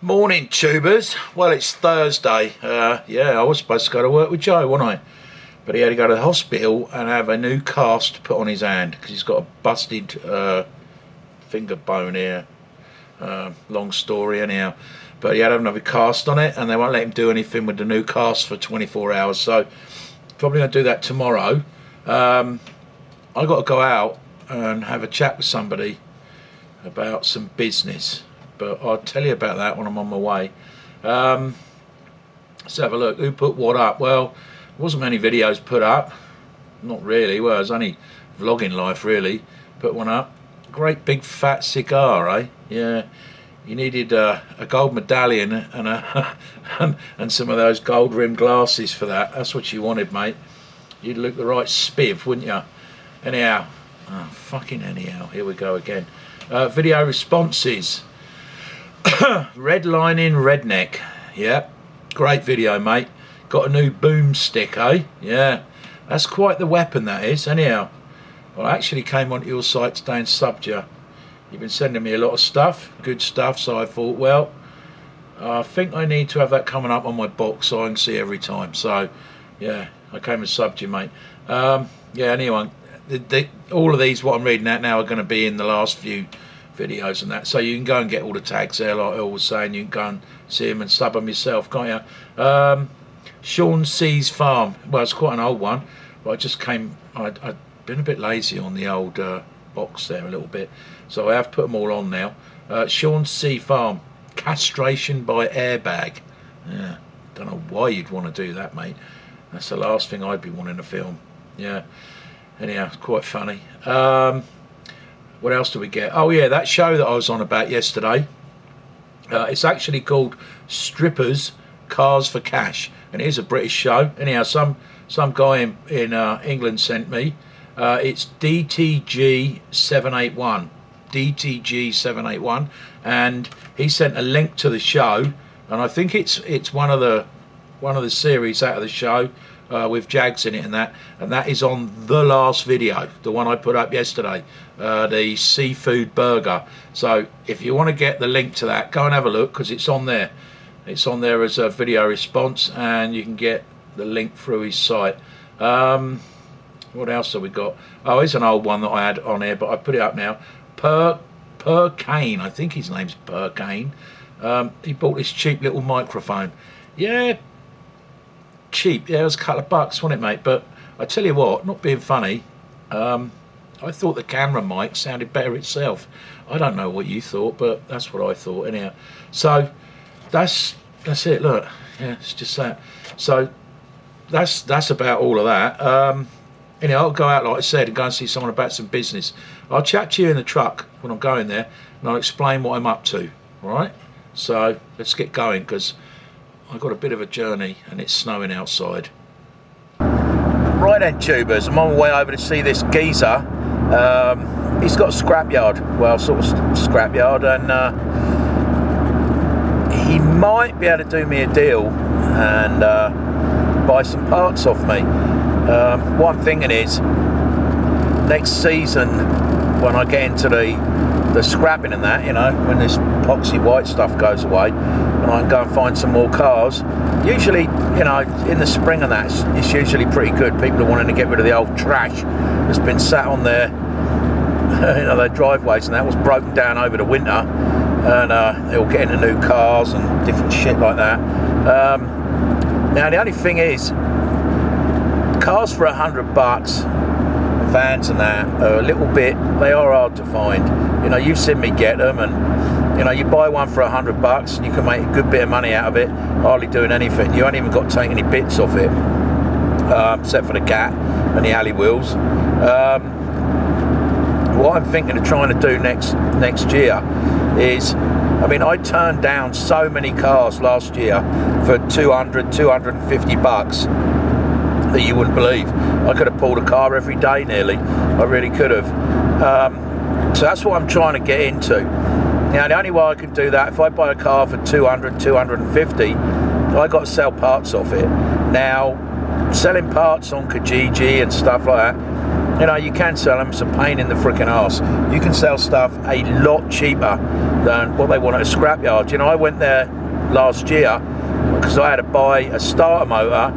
Morning, tubers. Well, it's Thursday. Yeah, I was supposed to go to work with Joe, wasn't I? But he had to go to the hospital and have a new cast put on his hand because he's got a busted finger bone here. Long story anyhow. But he had to have another cast on it and they won't let him do anything with the new cast for 24 hours. So probably going to do that tomorrow. I got to go out and have a chat with somebody about some business. But I'll tell you about that when I'm on my way. Let's have a look. Who put what up? Well, there wasn't many videos put up. Not really. Well, it was only vlogging life, really. Put one up. Great big fat cigar, eh? Yeah. You needed a gold medallion and and some of those gold rimmed glasses for that. That's what you wanted, mate. You'd look the right spiv, wouldn't you? Anyhow. Oh, fucking anyhow. Here we go again. Video responses. Redlining Redneck. Yeah, great video, mate. Got a new boomstick, eh? Yeah, that's quite the weapon, that is. Anyhow, well, I actually came onto your site today and subbed you. You've been sending me a lot of stuff, good stuff, so I thought, well, I think I need to have that coming up on my box so I can see every time. So yeah, I came and subbed you, mate. Yeah, anyway, all of these what I'm reading out now are going to be in the last few videos and that, so you can go and get all the tags there, like I was saying. You can go and see them and sub them yourself, can't you? Sean C's Farm. Well, it's quite an old one, but I just came, I'd been a bit lazy on the old box there a little bit, so I have put them all on now. Sean C Farm, castration by airbag. Yeah, don't know why you'd want to do that, mate. That's the last thing I'd be wanting to film. Yeah, anyhow, it's quite funny. What else do we get? Oh yeah, that show that I was on about yesterday. It's actually called Strippers Cars for Cash, and it is a British show. Anyhow, some guy in England sent me. It's DTG781, DTG781, and he sent a link to the show, and I think it's one of the series out of the show. With Jags in it and that is on the last video, the one I put up yesterday, the seafood burger. So if you want to get the link to that, go and have a look, because it's on there. It's on there as a video response, and you can get the link through his site. What else have we got? Oh, it's an old one that I had on here, but I put it up now. Per Kane, I think his name's Per Kane. He bought this cheap little microphone. Yeah, cheap. Yeah, it was a couple of bucks, wasn't it, mate? But I tell you what, not being funny, I thought the camera mic sounded better itself. I don't know what you thought, but that's what I thought anyhow. So that's it. Look, yeah, it's just that. So that's about all of that. Anyhow, I'll go out, like I said, and go and see someone about some business. I'll chat to you in the truck when I'm going there, and I'll explain what I'm up to. All right? So let's get going, because I've got a bit of a journey and it's snowing outside. Right then, tubers, I'm on my way over to see this geezer. He's got a scrapyard, well, sort of scrapyard, and he might be able to do me a deal and buy some parts off me. What I'm thinking is, next season when I get into the scrapping and that, you know, when this epoxy white stuff goes away and I can go and find some more cars, usually, you know, in the spring and that, it's usually pretty good. People are wanting to get rid of the old trash that's been sat on their you know, their driveways, and that was broken down over the winter, and they're all getting the new cars and different shit like that. Now the only thing is, cars for $100, vans and that are a little bit, they are hard to find. You know, you've seen me get them, and you know, you buy one for $100 and you can make a good bit of money out of it, hardly doing anything. You ain't even got to take any bits off it, except for the cat and the alley wheels. What I'm thinking of trying to do next year is, I mean, I turned down so many cars last year for $250 that you wouldn't believe. I could have pulled a car every day nearly. I really could have. So that's what I'm trying to get into. Now the only way I can do that, if I buy a car for 200, 250, I got to sell parts off it. Now, selling parts on Kijiji and stuff like that, you know, you can sell them. It's a pain in the freaking arse. You can sell stuff a lot cheaper than what they want at a scrapyard. You know, I went there last year because I had to buy a starter motor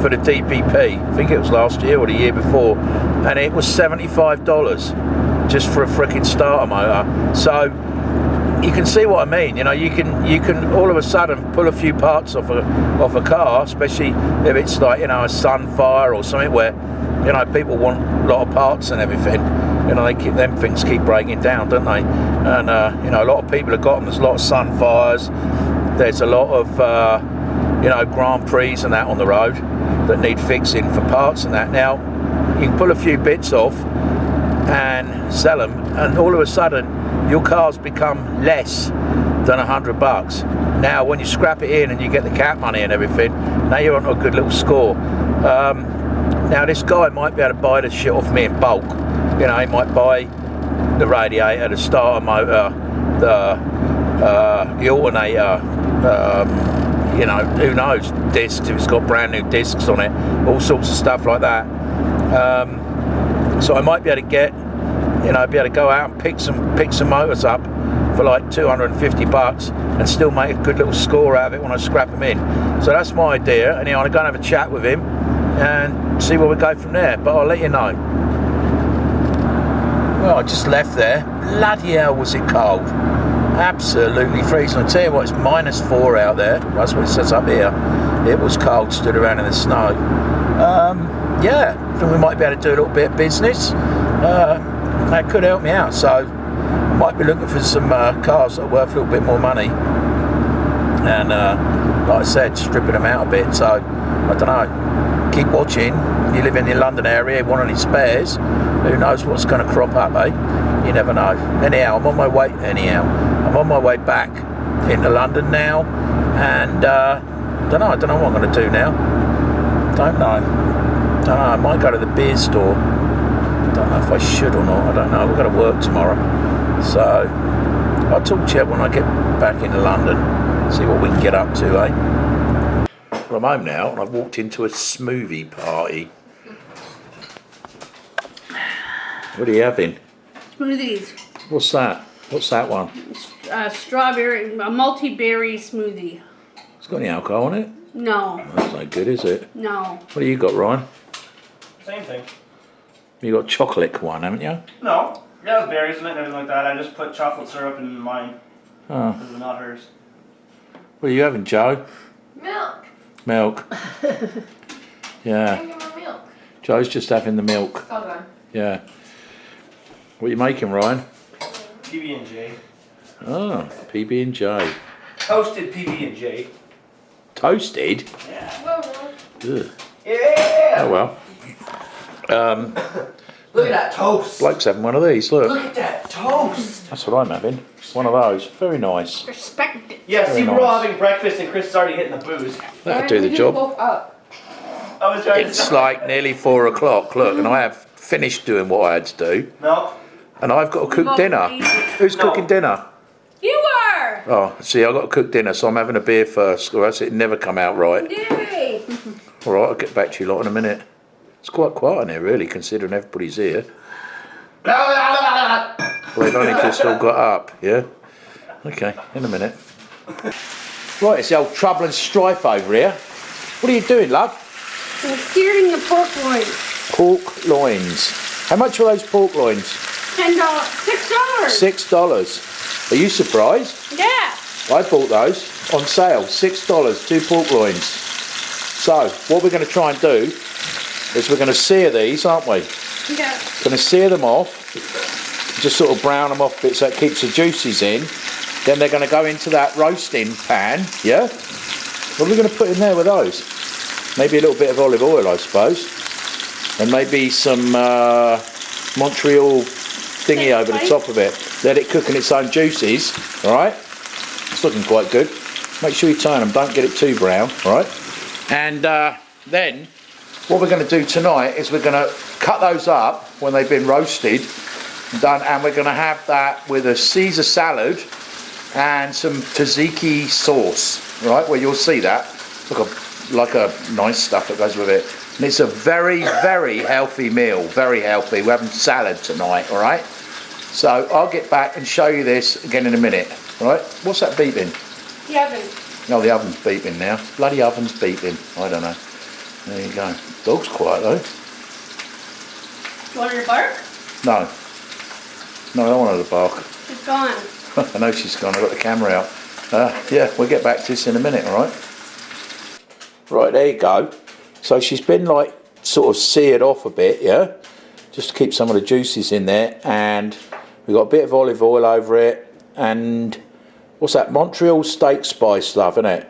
for the DPP. I think it was last year or the year before, and it was $75 just for a freaking starter motor. So you can see what I mean. You know, you can all of a sudden pull a few parts off a car, especially if it's like, you know, a Sunfire or something where, you know, people want a lot of parts and everything. You know, them things keep breaking down, don't they? And you know, a lot of people have got them. There's a lot of Sunfires. There's a lot of you know, Grand Prix and that on the road that need fixing for parts and that. Now you can pull a few bits off and sell them, and all of a sudden your cars become less than $100. Now when you scrap it in and you get the cat money and everything, now you're on a good little score. Now this guy might be able to buy the shit off me in bulk. You know, he might buy the radiator, the starter motor, the alternator, you know, who knows, discs, if it's got brand new discs on it, all sorts of stuff like that. So I might be able to get, you know, be able to go out and pick some motors up for like $250 and still make a good little score out of it when I scrap them in. So that's my idea, and you know, I'm going to have a chat with him and see where we go from there, but I'll let you know. Well, I just left there. Bloody hell was it cold. Absolutely freezing. I tell you what, it's -4 out there. That's what it says up here. It was cold, stood around in the snow. Yeah, I think we might be able to do a little bit of business. That could help me out, so I might be looking for some cars that are worth a little bit more money, and like I said, stripping them out a bit. So I don't know, keep watching. If you live in the London area, want any spares, who knows what's going to crop up, eh? You never know. Anyhow, I'm on my way back into London now, and I don't know what I'm going to do now. Don't know, I might go to the beer store. Don't know if I should or not. I don't know. We've got to work tomorrow, so I'll talk to you when I get back into London. See what we can get up to, eh? Well, I'm home now, and I've walked into a smoothie party. What are you having? Smoothies. What's that? What's that one? Strawberry, a multi-berry smoothie. It's got any alcohol in it? No. That's no good, is it? No. What do you got, Ryan? Same thing. You got chocolate one, haven't you? No. Yeah, it was berries in it and everything like that. I just put chocolate syrup in mine. Oh. Because it's not hers. What are you having, Joe? Milk. Milk. Yeah. Give me more milk. Joe's just having the milk. Okay. Yeah. What are you making, Ryan? PB&J. Oh, PB&J. Toasted PB&J. Toasted? Yeah. Whoa. Ugh. Yeah. Oh well. Look at that toast. Bloke's having one of these, look. Look at that toast. That's what I'm having. One of those. Very nice. Respect it. Yeah, Very see, we're all nice. having breakfast and Chris is already hitting the booze. That'll do the job. Both up. I was trying It's like nearly 4 o'clock, look, and I have finished doing what I had to do, No. and I've got to cook dinner. Who's No. cooking dinner? You are! Oh, see, I've got to cook dinner, so I'm having a beer first, or else it'd never come out right. Yay! Alright, I'll get back to you lot in a minute. It's quite quiet in here, really, considering everybody's here. Well, they've only just all got up, yeah? Okay, in a minute. Right, it's the old trouble and strife over here. What are you doing, love? I'm searing the pork loins. Pork loins. How much were those pork loins? $10. $6. $6. Are you surprised? Yeah. I bought those on sale. $6, 2 pork loins. So, what we're going to try and do is we're going to sear these, aren't we? Yeah. Going to sear them off, just sort of brown them off a bit so it keeps the juices in. Then they're going to go into that roasting pan, yeah? What are we going to put in there with those? Maybe a little bit of olive oil, I suppose. And maybe some Montreal thingy over the top of it. Let it cook in its own juices, alright? It's looking quite good. Make sure you turn them, don't get it too brown, alright? And then, what we're going to do tonight is we're going to cut those up when they've been roasted, done, and we're going to have that with a Caesar salad and some tzatziki sauce, right? Well, you'll see that. Like a nice stuff that goes with it. And it's a very, very healthy meal. Very healthy. We're having salad tonight, all right? So I'll get back and show you this again in a minute, all right? What's that beeping? The oven. No, the oven's beeping now. Bloody oven's beeping. I don't know. There you go. Dog's quiet though. You want her to bark? No. No, I don't want her to bark. She's gone. I know she's gone. I've got the camera out. Yeah, we'll get back to this in a minute, all right? Right, there you go. So she's been like sort of seared off a bit, yeah? Just to keep some of the juices in there. And we've got a bit of olive oil over it. And what's that? Montreal steak spice stuff, isn't it?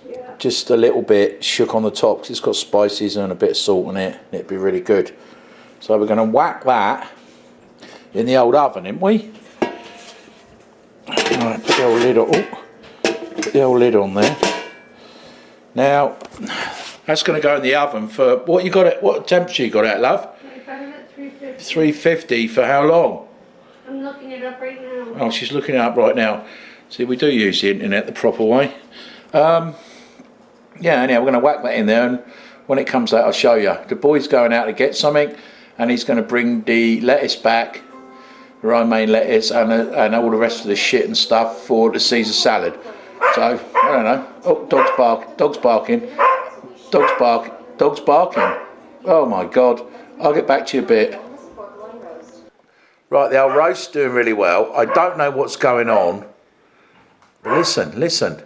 Yeah. Just a little bit shook on the top because it's got spices and a bit of salt in it. It'd be really good. So we're going to whack that in the old oven, ain't we? Alright, put the old lid on. Put the old lid on there. Now, that's going to go in the oven for what you got it. What temperature you got it at, love? I'm at 350. 350 for how long? I'm looking it up right now. Oh, she's looking it up right now. See, we do use the internet the proper way. Yeah, anyhow, we're going to whack that in there, and when it comes out, I'll show you. The boy's going out to get something, and he's going to bring the lettuce back, romaine lettuce, and all the rest of the shit and stuff for the Caesar salad. So, I don't know. Oh, dog's barking. Dog's barking. Oh my God. I'll get back to you a bit. Right, the old roast's doing really well. I don't know what's going on. But listen.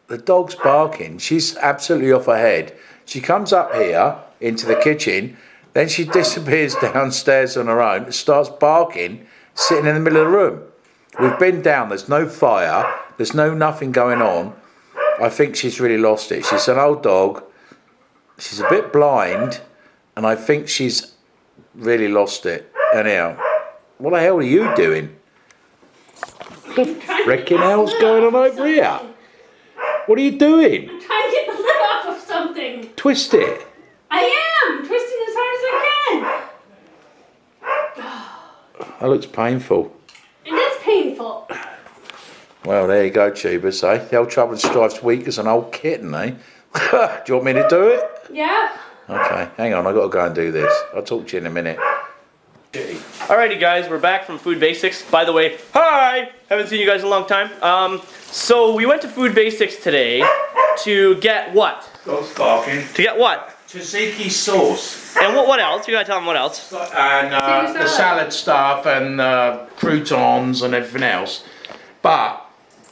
The dog's barking. She's absolutely off her head. She comes up here into the kitchen, then she disappears downstairs on her own, starts barking, sitting in the middle of the room. We've been down, there's no fire, there's nothing going on. I think she's really lost it. She's an old dog, she's a bit blind, and I think she's really lost it. Anyhow, what the hell are you doing? What the frickin' hell's going on over here? What are you doing? I'm trying to get the lid off of something. Twist it. I am twisting as hard as I can. That looks painful. It is painful. Well, there you go, Tubers, eh? The old trouble and strife's weak as an old kitten, eh? Do you want me to do it? Yeah. Okay, hang on, I've got to go and do this. I'll talk to you in a minute. Alrighty guys, we're back from Food Basics. By the way, hi! Haven't seen you guys in a long time. So we went to Food Basics today to get what? Dog's barking. To get what? Tzatziki sauce. And what else? You gotta tell them what else. And the salad stuff and croutons and everything else. But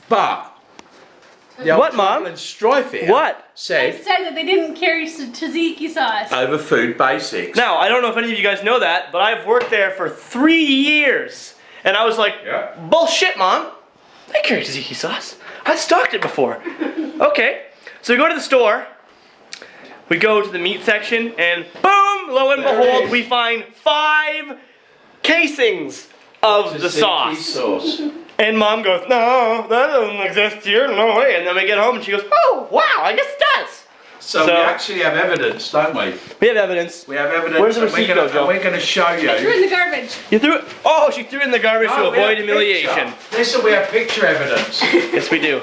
the old What, Mom? trouble and strife here What? I said said that they didn't carry tzatziki sauce. over Food Basics. Now, I don't know if any of you guys know that, but I've worked there for 3 years. And I was like, Yeah. bullshit, Mom. I carry tzatziki sauce. I've stocked it before. Okay. So we go to the store. We go to the meat section, and boom, lo and There it behold, is. we find 5 casings of the Tzatziki sauce. And Mom goes, no, that doesn't exist here, no way. And then we get home, and she goes, oh, wow, I guess it does. So we actually have evidence, don't we? We have evidence. We have evidence. Where's the and we're receipt gonna- go, Joe? and we're going to show you. I threw it in the garbage. You threw it? Oh, she threw it in the garbage to No, we avoid have humiliation. picture. Listen, we have picture evidence. Yes, we do.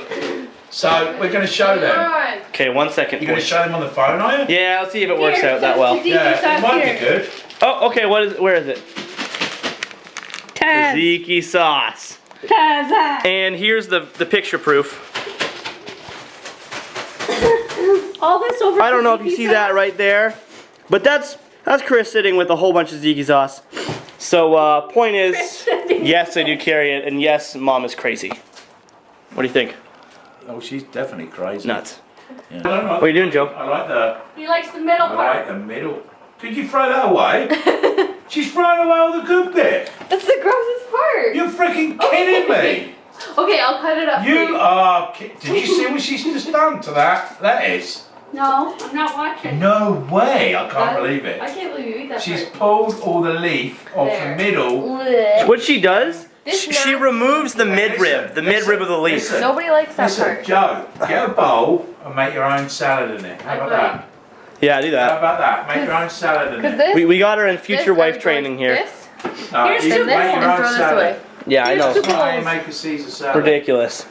So we're going to show them. God. Okay, 1 second. You're going to show them on the phone, are you? Yeah, let's see if it works Here, out that so well. tzatziki Yeah, it sauce might here. be good. Oh, okay, where is it? Taz. Tzatziki sauce. Taz. And here's the picture proof. All this over. I don't know if you tzatziki see sauce? that right there, but that's Chris sitting with a whole bunch of tzatziki sauce. So point is, yes, I do carry it, and yes, Mom is crazy. What do you think? Oh, she's definitely crazy. Nuts. Yeah. What are you doing, Joe? I like the. He likes the middle I part. like the middle. Did you throw that away? She's throwing away all the good bit. That's the grossest part. You're freaking kidding me. Okay, I'll cut it up for You are. Did you see what she's just done to that? That is. No, I'm not watching. No way. I can't believe I it. can't believe you eat that She's part. pulled all the leaf off There. the middle. Blech. What she does, This she nasty- removes the midrib, the midrib of the leaf. Listen. Nobody likes that Listen, part. Joe, get a bowl and make your own salad in it. How about that? Yeah, do How that. about that? Make your own salad in Because it. this, We got her in future this, I wife would training like here. This, Here's you some make this, your and own throw this salad. away. Yeah, I know. Here's That's not how you Balls. make a Caesar salad. Ridiculous.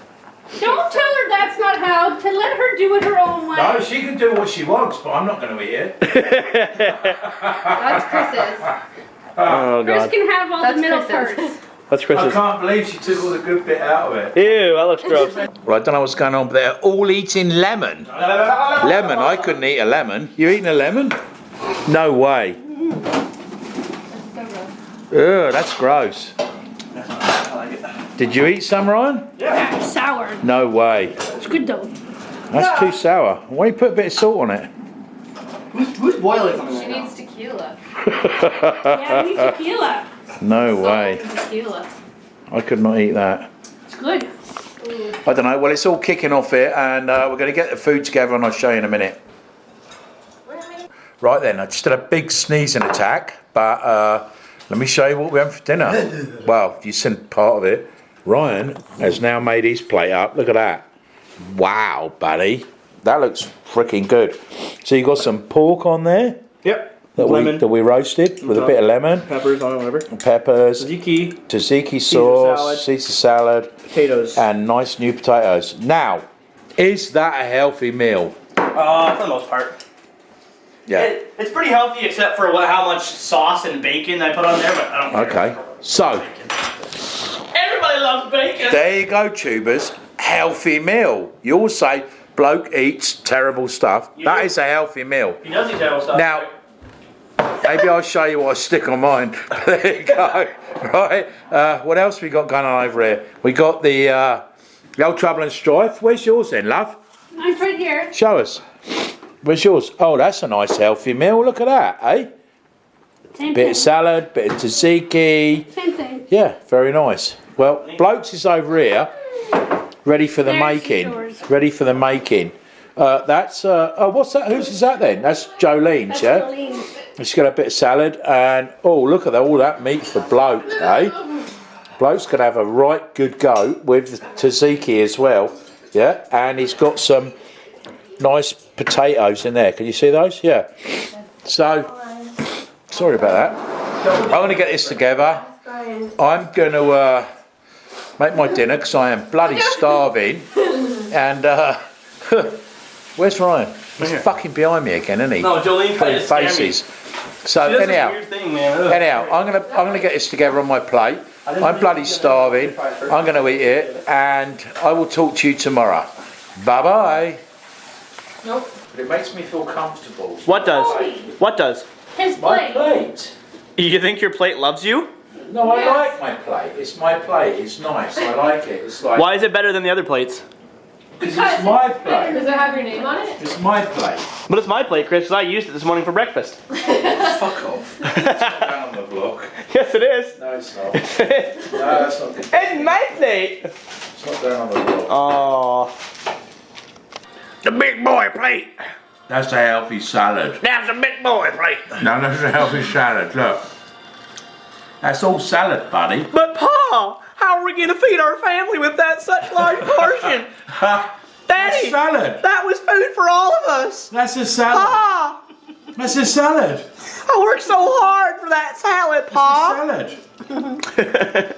Don't tell her that's not how. To let her do it her own way. No, she can do what she wants, but I'm not going to eat it. That's Chris's. Oh Chris god. can have all That's the middle Chris's. parts. That's I Chris's. can't believe she took all the good bit out of it. Ew, that looks gross. Well, I don't know what's going on, but they're all eating lemon. Lemon, I couldn't eat a lemon. You eating a lemon? No way. Ugh, that's gross. Did you eat some, Ryan? Yeah, sour. No way. It's good though. That's too sour. Why you put a bit of salt on it? Who's boiling something She needs tequila. Yeah, we need tequila. No way. Salt and tequila. I could not eat that. It's good. I don't know. Well, it's all kicking off here, and we're going to get the food together, and I'll show you in a minute. Right then, I just had a big sneezing attack, but let me show you what we have for dinner. Well, you've seen part of it. Ryan has now made his plate up. Look at that. Wow, buddy. That looks freaking good. So you got some pork on there Yep. that we roasted with a bit of lemon, Peppers on it, whatever. peppers, Tzatziki. sauce, Caesar salad, Potatoes. and nice new potatoes. Now, is that a healthy meal? For the most part. Yeah. It's pretty healthy except for how much sauce and bacon I put on there, but I don't care. Okay. So, Everybody loves bacon. there you go, tubers. Healthy meal. You all say bloke eats terrible stuff. That is a healthy meal. He does eat terrible stuff. Now, maybe I'll show you what I stick on mine. There you go. Right. What else we got going on over here? We got the old Trouble and Strife. Where's yours then, love? Mine's right here. Show us. Where's yours? Oh, that's a nice healthy meal. Look at that, eh? Same Bit thing. of salad, bit of tzatziki. Same thing. Yeah, very nice. Well, blokes is over here, ready for the There's making. yours. Ready for the making. That's oh, what's that? Whose is that then? That's Jolene's, That's yeah. Jolene. She's got a bit of salad, and oh, look at that, all that meat for bloke, eh? Bloke's gonna have a right good go with tzatziki as well, yeah. And he's got some nice potatoes in there. Can you see those? Yeah. So, sorry about that. I'm gonna get this together. I'm gonna make my dinner because I am bloody starving. And where's Ryan? He's fucking behind me again, isn't he? No, Jolene tried to scare me. Faces. She So does anyhow, this weird thing, man. Ugh. anyhow, I'm gonna get this together on my plate. I'm bloody starving. I'm gonna eat it, and I will talk to you tomorrow. Bye bye. Nope. But it makes me feel comfortable. What does? What does? His My plate. plate. You think your plate loves you? No, I Yes. like my plate. It's my plate. It's nice. I like it. It's like Why is it better than the other plates? because it's my Does plate. it have your name on it? It's my plate. But it's my plate, Chris, because I used it this morning for breakfast. Fuck off. It's not down on the block. Yes, it is. No, it's not. No, that's not good. It's my plate. It's not down on the block. Oh. The big boy plate. That's a healthy salad. That's a big boy plate. No, that's a healthy salad. Look. That's all salad, buddy. But Pa, how are we going to feed our family with that such large portion? Daddy, That's salad. that was food for all of us. That's a salad. Pa, That's a salad. I worked so hard for that salad, Pa. Salad.